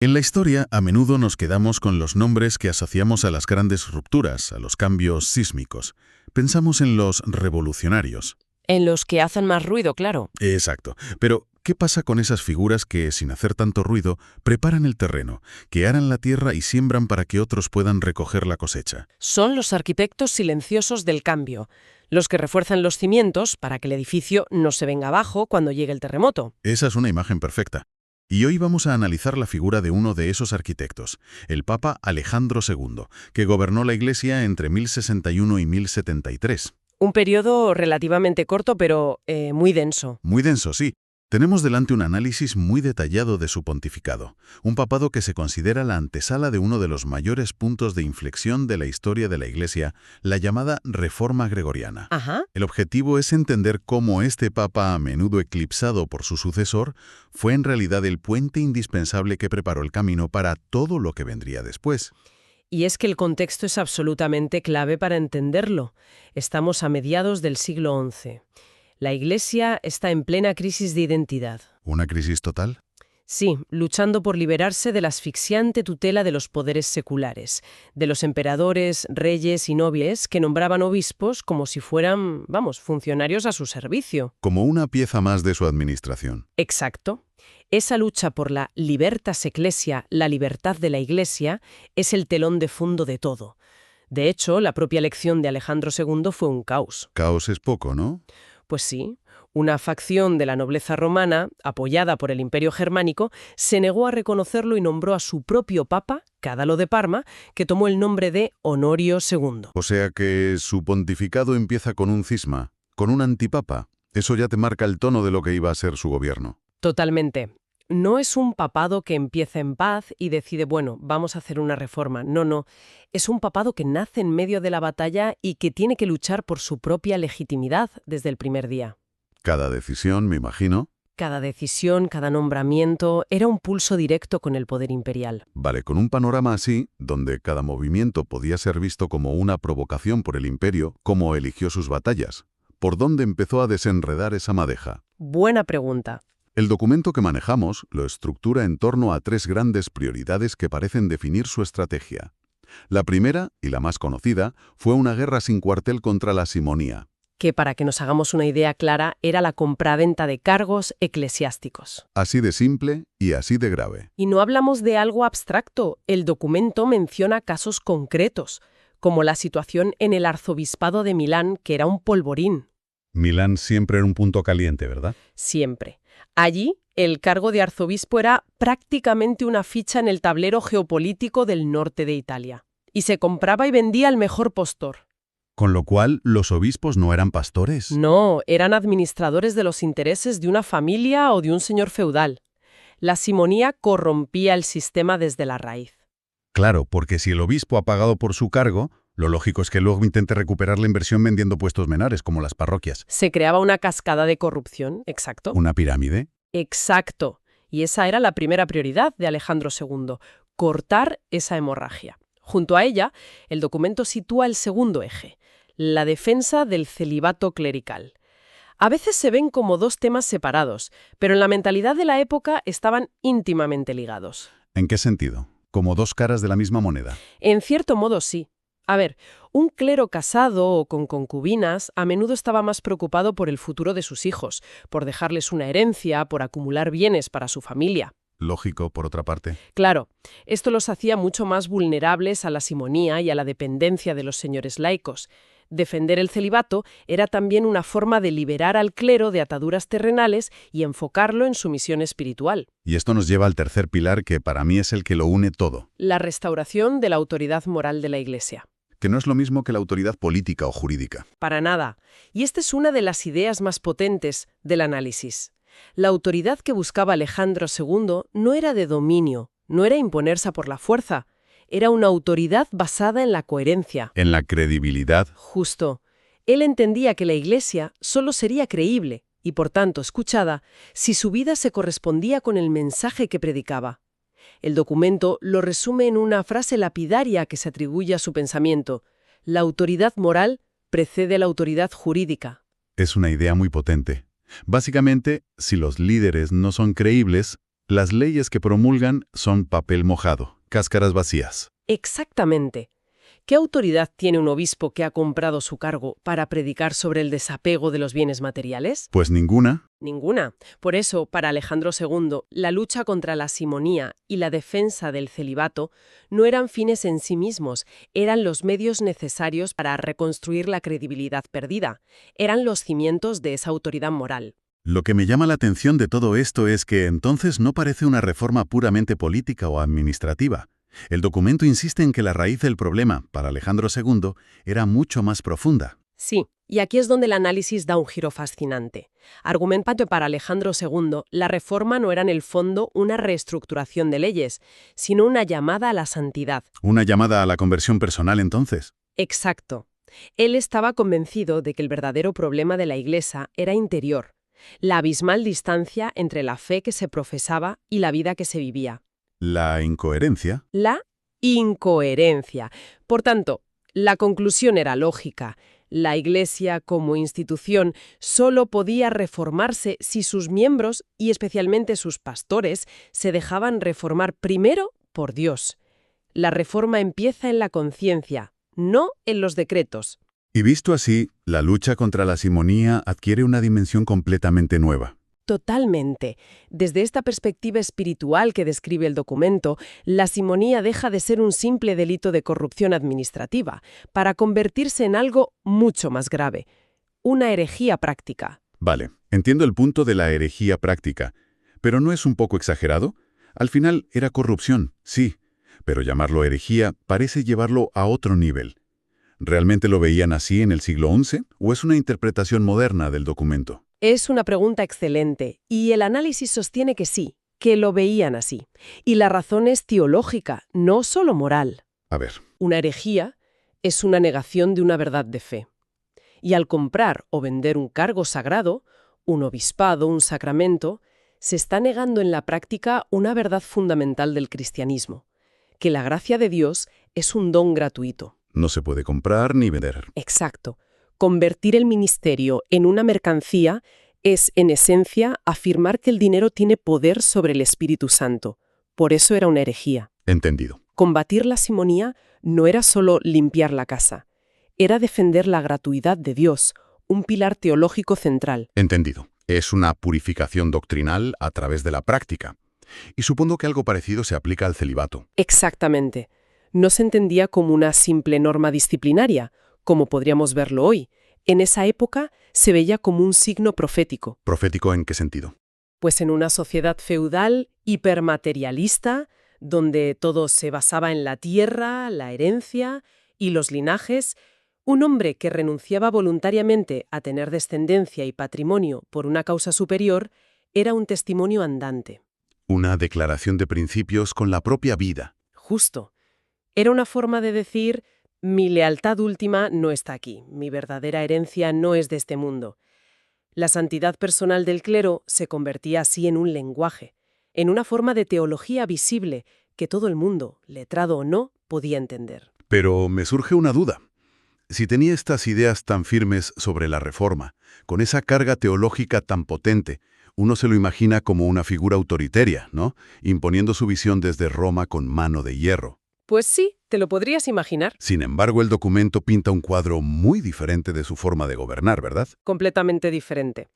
En la historia, a menudo nos quedamos con los nombres que asociamos a las grandes rupturas, a los cambios sísmicos. Pensamos en los revolucionarios. En los que hacen más ruido, claro. Exacto. Pero, ¿qué pasa con esas figuras que, sin hacer tanto ruido, preparan el terreno, que aran la tierra y siembran para que otros puedan recoger la cosecha? Son los arquitectos silenciosos del cambio, los que refuerzan los cimientos para que el edificio no se venga abajo cuando llegue el terremoto. Esa es una imagen perfecta. Y hoy vamos a analizar la figura de uno de esos arquitectos, el Papa Alejandro II, que gobernó la Iglesia entre 1061 y 1073. Un periodo relativamente corto, pero muy denso. Muy denso, sí. Tenemos delante un análisis muy detallado de su pontificado, un papado que se considera la antesala de uno de los mayores puntos de inflexión de la historia de la Iglesia, la llamada Reforma Gregoriana. Ajá. El objetivo es entender cómo este papa, a menudo eclipsado por su sucesor, fue en realidad el puente indispensable que preparó el camino para todo lo que vendría después. Y es que el contexto es absolutamente clave para entenderlo. Estamos a mediados del siglo XI. La Iglesia está en plena crisis de identidad. ¿Una crisis total? Sí, luchando por liberarse de la asfixiante tutela de los poderes seculares, de los emperadores, reyes y nobles que nombraban obispos como si fueran, funcionarios a su servicio. Como una pieza más de su administración. Exacto. Esa lucha por la libertas ecclesia, la libertad de la Iglesia, es el telón de fondo de todo. De hecho, la propia elección de Alejandro II fue un caos. Caos es poco, ¿no? Pues sí, una facción de la nobleza romana, apoyada por el Imperio Germánico, se negó a reconocerlo y nombró a su propio papa, Cádalo de Parma, que tomó el nombre de Honorio II. O sea que su pontificado empieza con un cisma, con un antipapa. Eso ya te marca el tono de lo que iba a ser su gobierno. Totalmente. No es un papado que empieza en paz y decide, bueno, vamos a hacer una reforma. No. Es un papado que nace en medio de la batalla y que tiene que luchar por su propia legitimidad desde el primer día. Cada decisión, me imagino. Cada decisión, cada nombramiento, era un pulso directo con el poder imperial. Vale, con un panorama así, donde cada movimiento podía ser visto como una provocación por el imperio, ¿cómo eligió sus batallas? ¿Por dónde empezó a desenredar esa madeja? Buena pregunta. El documento que manejamos lo estructura en torno a tres grandes prioridades que parecen definir su estrategia. La primera, y la más conocida, fue una guerra sin cuartel contra la simonía. Que para que nos hagamos una idea clara, era la compraventa de cargos eclesiásticos. Así de simple y así de grave. Y no hablamos de algo abstracto, el documento menciona casos concretos, como la situación en el arzobispado de Milán, que era un polvorín. Milán siempre era un punto caliente, ¿verdad? Siempre. Allí, el cargo de arzobispo era prácticamente una ficha en el tablero geopolítico del norte de Italia. Y se compraba y vendía al mejor postor. Con lo cual, ¿los obispos no eran pastores? No, eran administradores de los intereses de una familia o de un señor feudal. La simonía corrompía el sistema desde la raíz. Claro, porque si el obispo ha pagado por su cargo, lo lógico es que luego intente recuperar la inversión vendiendo puestos menores, como las parroquias. Se creaba una cascada de corrupción, exacto. ¿Una pirámide? Exacto. Y esa era la primera prioridad de Alejandro II, cortar esa hemorragia. Junto a ella, el documento sitúa el segundo eje, la defensa del celibato clerical. A veces se ven como dos temas separados, pero en la mentalidad de la época estaban íntimamente ligados. ¿En qué sentido? ¿Como dos caras de la misma moneda? En cierto modo, sí. A ver, un clero casado o con concubinas a menudo estaba más preocupado por el futuro de sus hijos, por dejarles una herencia, por acumular bienes para su familia. Lógico, por otra parte. Claro, esto los hacía mucho más vulnerables a la simonía y a la dependencia de los señores laicos. Defender el celibato era también una forma de liberar al clero de ataduras terrenales y enfocarlo en su misión espiritual. Y esto nos lleva al tercer pilar, que para mí es el que lo une todo. La restauración de la autoridad moral de la Iglesia. Que no es lo mismo que la autoridad política o jurídica. Para nada. Y esta es una de las ideas más potentes del análisis. La autoridad que buscaba Alejandro II no era de dominio, no era imponerse por la fuerza. Era una autoridad basada en la coherencia. En la credibilidad. Justo. Él entendía que la Iglesia solo sería creíble, y por tanto escuchada, si su vida se correspondía con el mensaje que predicaba. El documento lo resume en una frase lapidaria que se atribuye a su pensamiento. La autoridad moral precede a la autoridad jurídica. Es una idea muy potente. Básicamente, si los líderes no son creíbles, Las leyes que promulgan son papel mojado, cáscaras vacías. Exactamente. ¿Qué autoridad tiene un obispo que ha comprado su cargo para predicar sobre el desapego de los bienes materiales? Pues ninguna. Ninguna. Por eso, para Alejandro II, la lucha contra la simonía y la defensa del celibato no eran fines en sí mismos, eran los medios necesarios para reconstruir la credibilidad perdida, eran los cimientos de esa autoridad moral. Lo que me llama la atención de todo esto es que entonces no parece una reforma puramente política o administrativa. El documento insiste en que la raíz del problema, para Alejandro II, era mucho más profunda. Sí, y aquí es donde el análisis da un giro fascinante. Argumenta que para Alejandro II la reforma no era en el fondo una reestructuración de leyes, sino una llamada a la santidad. ¿Una llamada a la conversión personal entonces? Exacto. Él estaba convencido de que el verdadero problema de la Iglesia era interior, la abismal distancia entre la fe que se profesaba y la vida que se vivía. La incoherencia. La incoherencia. Por tanto, la conclusión era lógica. La Iglesia, como institución, solo podía reformarse si sus miembros, y especialmente sus pastores, se dejaban reformar primero por Dios. La reforma empieza en la conciencia, no en los decretos. Y visto así, la lucha contra la simonía adquiere una dimensión completamente nueva. Totalmente. Desde esta perspectiva espiritual que describe el documento, la simonía deja de ser un simple delito de corrupción administrativa para convertirse en algo mucho más grave, una herejía práctica. Vale, entiendo el punto de la herejía práctica, pero ¿no es un poco exagerado? Al final era corrupción, sí, pero llamarlo herejía parece llevarlo a otro nivel. ¿Realmente lo veían así en el siglo XI o es una interpretación moderna del documento? Es una pregunta excelente, y el análisis sostiene que sí, que lo veían así. Y la razón es teológica, no solo moral. A ver. Una herejía es una negación de una verdad de fe. Y al comprar o vender un cargo sagrado, un obispado, un sacramento, se está negando en la práctica una verdad fundamental del cristianismo, que la gracia de Dios es un don gratuito. No se puede comprar ni vender. Exacto. Convertir el ministerio en una mercancía es, en esencia, afirmar que el dinero tiene poder sobre el Espíritu Santo. Por eso era una herejía. Entendido. Combatir la simonía no era solo limpiar la casa, era defender la gratuidad de Dios, un pilar teológico central. Entendido. Es una purificación doctrinal a través de la práctica. Y supongo que algo parecido se aplica al celibato. Exactamente. No se entendía como una simple norma disciplinaria, como podríamos verlo hoy. En esa época se veía como un signo profético. ¿Profético en qué sentido? Pues en una sociedad feudal, hipermaterialista, donde todo se basaba en la tierra, la herencia y los linajes, un hombre que renunciaba voluntariamente a tener descendencia y patrimonio por una causa superior era un testimonio andante. Una declaración de principios con la propia vida. Justo. Era una forma de decir: mi lealtad última no está aquí, mi verdadera herencia no es de este mundo. La santidad personal del clero se convertía así en un lenguaje, en una forma de teología visible que todo el mundo, letrado o no, podía entender. Pero me surge una duda. Si tenía estas ideas tan firmes sobre la reforma, con esa carga teológica tan potente, uno se lo imagina como una figura autoritaria, ¿no? Imponiendo su visión desde Roma con mano de hierro. Pues sí, te lo podrías imaginar. Sin embargo, el documento pinta un cuadro muy diferente de su forma de gobernar, ¿verdad? Completamente diferente.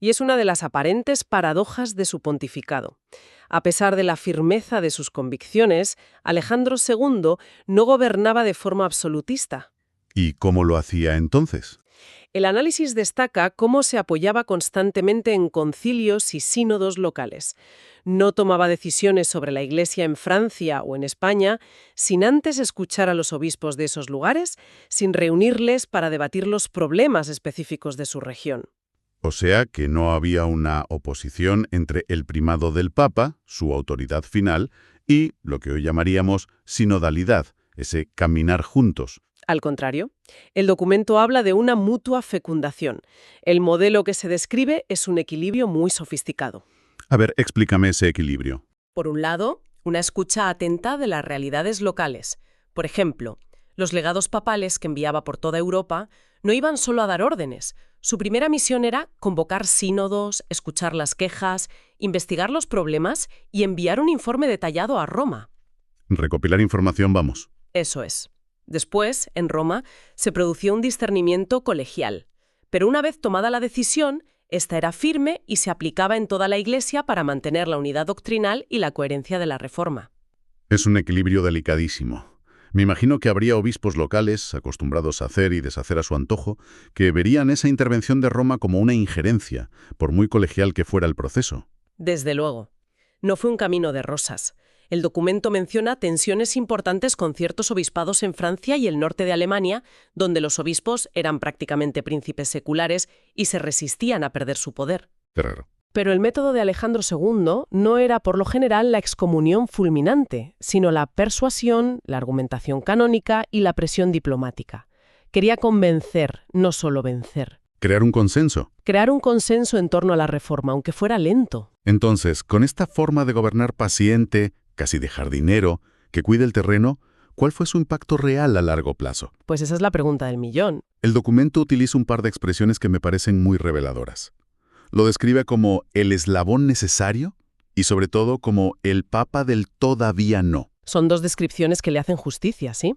Y es una de las aparentes paradojas de su pontificado. A pesar de la firmeza de sus convicciones, Alejandro II no gobernaba de forma absolutista. ¿Y cómo lo hacía entonces? El análisis destaca cómo se apoyaba constantemente en concilios y sínodos locales. No tomaba decisiones sobre la Iglesia en Francia o en España sin antes escuchar a los obispos de esos lugares, sin reunirles para debatir los problemas específicos de su región. O sea que no había una oposición entre el primado del Papa, su autoridad final, y lo que hoy llamaríamos sinodalidad, ese caminar juntos. Al contrario, el documento habla de una mutua fecundación. El modelo que se describe es un equilibrio muy sofisticado. A ver, explícame ese equilibrio. Por un lado, una escucha atenta de las realidades locales. Por ejemplo, los legados papales que enviaba por toda Europa no iban solo a dar órdenes. Su primera misión era convocar sínodos, escuchar las quejas, investigar los problemas y enviar un informe detallado a Roma. Recopilar información, vamos. Eso es. Después, en Roma, se produció un discernimiento colegial. Pero una vez tomada la decisión, esta era firme y se aplicaba en toda la Iglesia para mantener la unidad doctrinal y la coherencia de la Reforma. Es un equilibrio delicadísimo. Me imagino que habría obispos locales, acostumbrados a hacer y deshacer a su antojo, que verían esa intervención de Roma como una injerencia, por muy colegial que fuera el proceso. Desde luego. No fue un camino de rosas. El documento menciona tensiones importantes con ciertos obispados en Francia y el norte de Alemania, donde los obispos eran prácticamente príncipes seculares y se resistían a perder su poder. Qué raro. Pero el método de Alejandro II no era por lo general la excomunión fulminante, sino la persuasión, la argumentación canónica y la presión diplomática. Quería convencer, no solo vencer. Crear un consenso. Crear un consenso en torno a la reforma, aunque fuera lento. Entonces, con esta forma de gobernar paciente, casi de jardinero, que cuida el terreno, ¿cuál fue su impacto real a largo plazo? Pues esa es la pregunta del millón. El documento utiliza un par de expresiones que me parecen muy reveladoras. Lo describe como el eslabón necesario y sobre todo como el papa del todavía no. Son dos descripciones que le hacen justicia, ¿sí?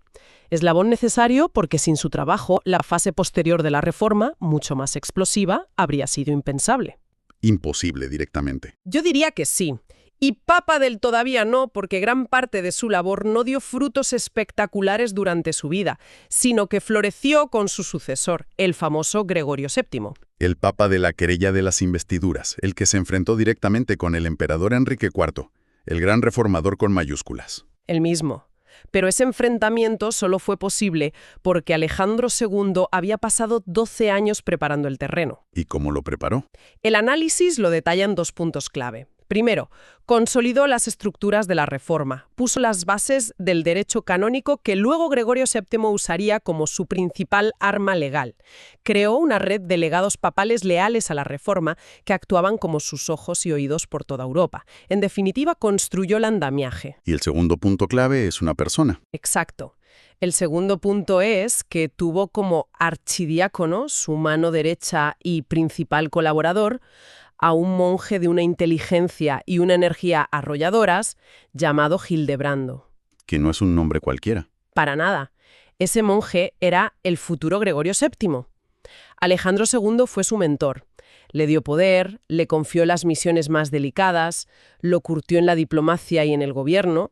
Eslabón necesario porque sin su trabajo, la fase posterior de la reforma, mucho más explosiva, habría sido impensable. Imposible directamente. Yo diría que sí. Y papa del todavía no, porque gran parte de su labor no dio frutos espectaculares durante su vida, sino que floreció con su sucesor, el famoso Gregorio VII. El papa de la querella de las investiduras, el que se enfrentó directamente con el emperador Enrique IV, el gran reformador con mayúsculas. El mismo. Pero ese enfrentamiento solo fue posible porque Alejandro II había pasado 12 años preparando el terreno. ¿Y cómo lo preparó? El análisis lo detalla en 2 puntos clave. Primero, consolidó las estructuras de la reforma, puso las bases del derecho canónico que luego Gregorio VII usaría como su principal arma legal. Creó una red de legados papales leales a la reforma que actuaban como sus ojos y oídos por toda Europa. En definitiva, construyó el andamiaje. Y el segundo punto clave es una persona. Exacto. El segundo punto es que tuvo como archidiácono, su mano derecha y principal colaborador, a un monje de una inteligencia y una energía arrolladoras llamado Hildebrando. Que no es un nombre cualquiera. Para nada. Ese monje era el futuro Gregorio VII. Alejandro II fue su mentor. Le dio poder, le confió las misiones más delicadas, lo curtió en la diplomacia y en el gobierno.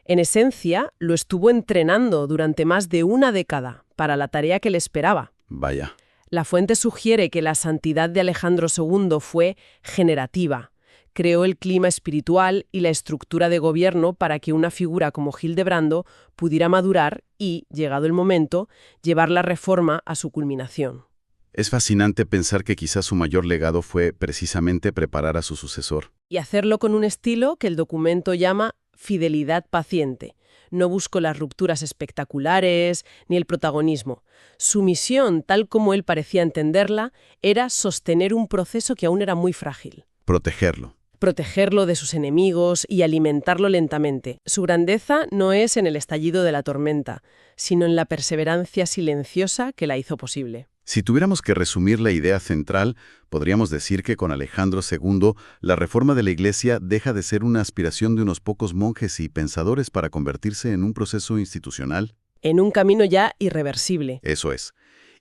En esencia, lo estuvo entrenando durante más de una década para la tarea que le esperaba. Vaya. La fuente sugiere que la santidad de Alejandro II fue generativa. Creó el clima espiritual y la estructura de gobierno para que una figura como Hildebrando pudiera madurar y, llegado el momento, llevar la reforma a su culminación. Es fascinante pensar que quizás su mayor legado fue precisamente preparar a su sucesor. Y hacerlo con un estilo que el documento llama fidelidad paciente. No buscó las rupturas espectaculares ni el protagonismo. Su misión, tal como él parecía entenderla, era sostener un proceso que aún era muy frágil. Protegerlo. Protegerlo de sus enemigos y alimentarlo lentamente. Su grandeza no es en el estallido de la tormenta, sino en la perseverancia silenciosa que la hizo posible. Si tuviéramos que resumir la idea central, podríamos decir que con Alejandro II, la reforma de la Iglesia deja de ser una aspiración de unos pocos monjes y pensadores para convertirse en un proceso institucional. En un camino ya irreversible. Eso es.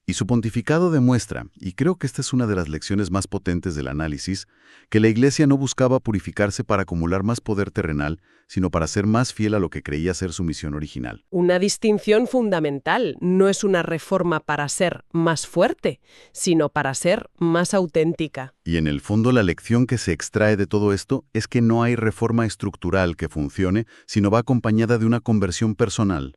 Y su pontificado demuestra, y creo que esta es una de las lecciones más potentes del análisis, que la Iglesia no buscaba purificarse para acumular más poder terrenal, sino para ser más fiel a lo que creía ser su misión original. Una distinción fundamental. No es una reforma para ser más fuerte, sino para ser más auténtica. Y en el fondo la lección que se extrae de todo esto es que no hay reforma estructural que funcione, sino va acompañada de una conversión personal.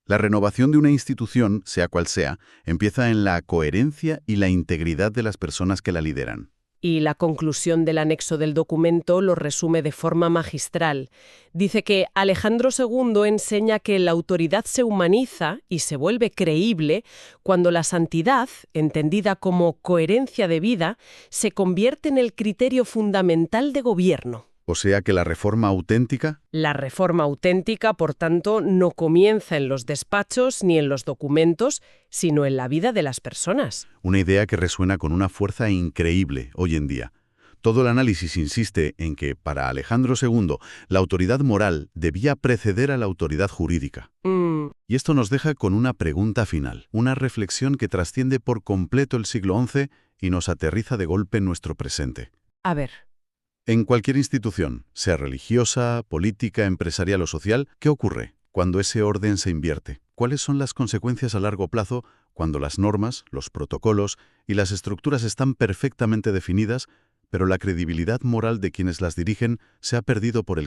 La renovación de una institución, sea cual sea, empieza en la coherencia y la integridad de las personas que la lideran. Y la conclusión del anexo del documento lo resume de forma magistral. Dice que Alejandro II enseña que la autoridad se humaniza y se vuelve creíble cuando la santidad, entendida como coherencia de vida, se convierte en el criterio fundamental de gobierno. O sea que la reforma auténtica... La reforma auténtica, por tanto, no comienza en los despachos ni en los documentos, sino en la vida de las personas. Una idea que resuena con una fuerza increíble hoy en día. Todo el análisis insiste en que, para Alejandro II, la autoridad moral debía preceder a la autoridad jurídica. Y esto nos deja con una pregunta final, una reflexión que trasciende por completo el siglo XI y nos aterriza de golpe en nuestro presente. A ver. En cualquier institución, sea religiosa, política, empresarial o social, ¿qué ocurre cuando ese orden se invierte? ¿Cuáles son las consecuencias a largo plazo cuando las normas, los protocolos y las estructuras están perfectamente definidas, pero la credibilidad moral de quienes las dirigen se ha perdido por el